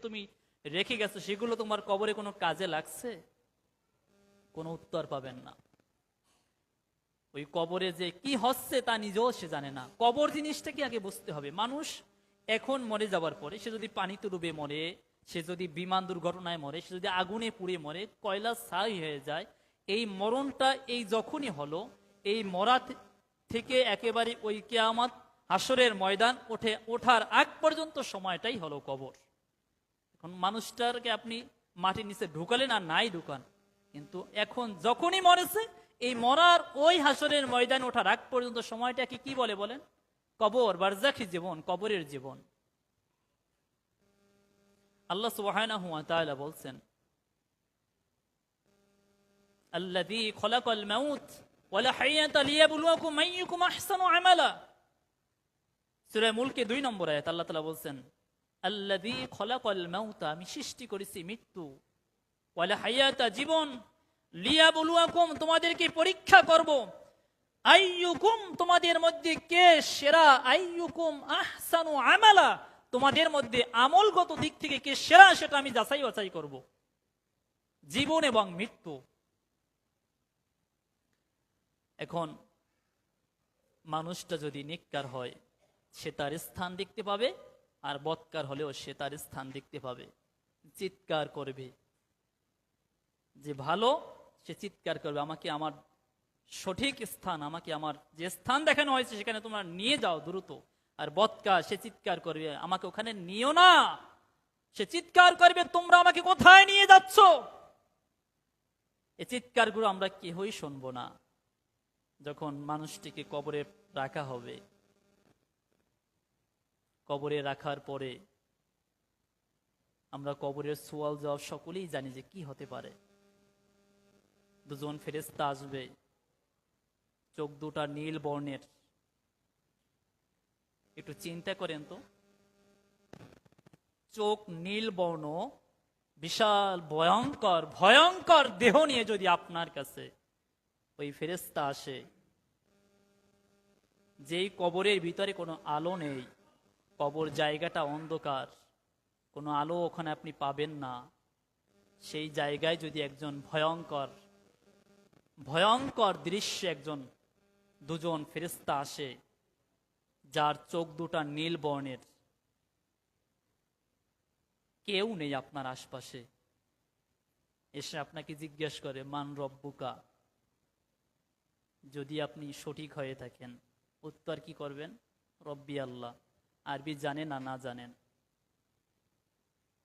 তুমি রেখে গেছো সেগুলো তোমার কবরে কোনো কাজে লাগছে? কোনো উত্তর পাবেন না। ওই কবরে যে কি হচ্ছে তা নিজেও সে জানে না। কবর জিনিসটাকে আগে বুঝতে হবে। মানুষ এখন মরে যাওয়ার পরে সে যদি পানিতে ডুবে মরে, সে যদি বিমান দুর্ঘটনায় মরে, সে যদি আগুনে পুড়ে মরে, কয়লা ছাই হয়ে যায়, এই মরণটা এই যখনই হলো, এই মরা থেকে একেবারে ওই কিয়ামত হাসরের ময়দান ওঠার আগ পর্যন্ত সময়টাই হলো কবর। এখন মানুষটাকে আপনি মাটির নিচে ঢুকালেন আর নাই ঢুকান, কিন্তু এখন যখনই মরেছে এই মরার ওই হাসরের ময়দান ওঠার আগ পর্যন্ত সময়টাকে কি বলে বলেন? কবর, বারজাখী জীবন, কবরের জীবন। আল্লাহ সুবহানাহু ওয়া তাআলা বলছেন, আল্লাযী খলাকাল মাউত ওয়াল হায়াতা লিয়াবলুয়াকুম আইয়ুকুম আহসানু আমালা। সূরা মুলকে 2 নম্বর আয়াত আল্লাহ তাআলা বলছেন, আল্লাযী খলাকাল মাউতা, আমি সৃষ্টি করেছি মৃত্যু, ওয়াল হায়াতা জীবন, লিয়াবলুয়াকুম তোমাদেরকে পরীক্ষা করব, আইয়ুকুম তোমাদের মধ্যে কে সেরা, আইয়ুকুম আহসানু আমালা তোমাদের মধ্যে আমলগত দিক থেকে কে সেরা সেটা আমি যাচাই বাছাই করব। জীবন এবং মৃত্যু। এখন মানুষটা যদি নেককার হয় সে তার স্থান দেখতে পাবে, আর বদকার হলেও সে তার স্থান দেখতে পাবে, চিৎকার করবে। যে ভালো সে চিৎকার করবে, আমাকে আমার সঠিক স্থান, আমাকে আমার যে স্থান দেখানো হয়েছে সেখানে তোমরা নিয়ে যাও দ্রুত। আর বদকার সে চিৎকার করবে, আমাকে ওখানে নিও না। সে চিৎকার করবে, তোমরা আমাকে কোথায় নিয়ে যাচ্ছ? এই চিৎকারগুলো আমরা কেউই শুনবো না। যখন মানুষটিকে কবরে রাখা হবে, কবরে রাখার পরে আমরা কবরের সওয়াল জবাব সকলেই জানি যে কি হতে পারে। দুজন ফেরেশতা আসবে, চোখ দুটা নীল বর্ণের। একটু চিন্তা করেন তো, চোখ নীল বর্ণ, বিশাল ভয়ঙ্কর ভয়ঙ্কর দেহ নিয়ে যদি আপনার কাছে ওই ফেরেশতা আসে, যেই কবরের ভিতরে কোনো আলো নেই, কবর জায়গাটা অন্ধকার, কোনো আলো ওখানে আপনি পাবেন না, সেই জায়গায় যদি একজন ভয়ঙ্কর ভয়ঙ্কর দৃশ্যে দুজন ফেরেশতা আসে, যার চোখ দুটা নীল বর্ণের, কেউ নেই আপনার আশপাশে, এসে আপনাকে জিজ্ঞেস করে মান রব্বুকা, যদি আপনি সঠিক হয়ে থাকেন উত্তর কি করবেন? রব্বি আল্লাহ। আরবি জানেন না জানেন?